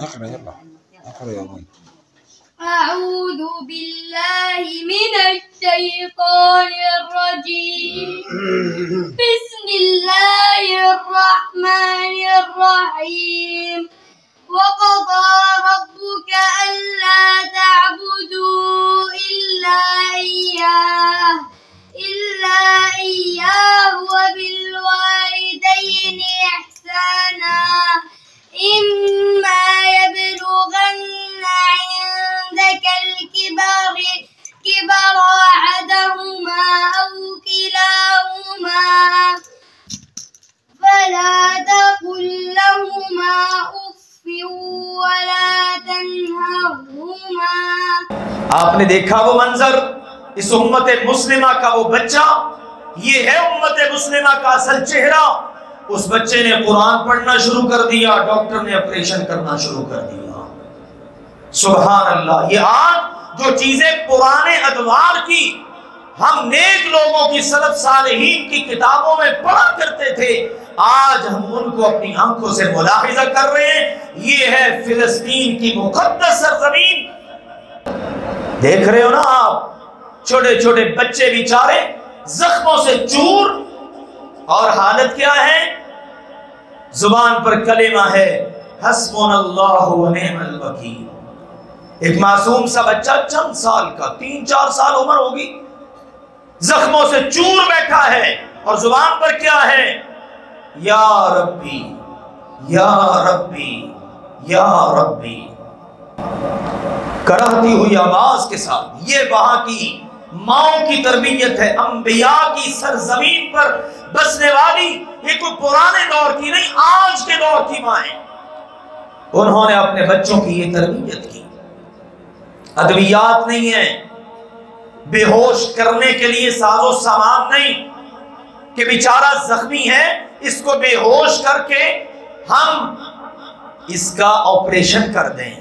اقرأ يلا اقرأ يا ابوي. أعوذ بالله من الشيطان الرجيم. بسم الله الرحمن الرحيم. وقضى ربك ألا تعبدوا إلا إياه وبالوالدين إحسانا إما يبلغن عندك الكبر أحدهما أو كلاهما فلا تقل لهما أف ولا تنهرهما. آپ نے دیکھا وہ منظر، اس امت مسلمہ کا وہ بچہ، یہ ہے امت مسلمہ کا اصل چہرہ. اس بچے نے قرآن پڑھنا شروع کر دیا، ڈاکٹر نے آپریشن کرنا شروع کر دیا. سبحان اللہ. یہ آج جو چیزیں پرانے ادوار کی ہم نیک لوگوں کی سلف صالحین کی کتابوں میں پڑھا کرتے تھے، آج ہم ان کو اپنی آنکھوں سے ملاحظہ کر رہے ہیں. یہ ہے فلسطین کی مقدس سرزمین. دیکھ رہے ہو نا آپ، چھوٹے چھوٹے بچے بیچارے زخموں سے چور، اور حالت کیا ہے؟ زبان پر کلمہ ہے حسبنا اللہ و نعم الوکیل. ایک معصوم سا بچہ چند سال کا، 3-4 سال عمر ہوگی، زخموں سے چور بیٹھا ہے، اور زبان پر کیا ہے؟ یا ربی یا ربی یا ربی، کرہتی ہوئی آواز کے ساتھ. یہ وہاں کی ماؤں کی تربیت ہے، انبیاء کی سرزمین پر بسنے والی. یہ کوئی پرانے دور کی نہیں، آج کے دور کی مائیں. انہوں نے اپنے بچوں کی یہ تربیت کی. ادویات نہیں ہیں، بے ہوش کرنے کے لیے ساز و سامان نہیں کہ بیچارہ زخمی ہے اس کو بے ہوش کر کے ہم اس کا آپریشن کر دیں.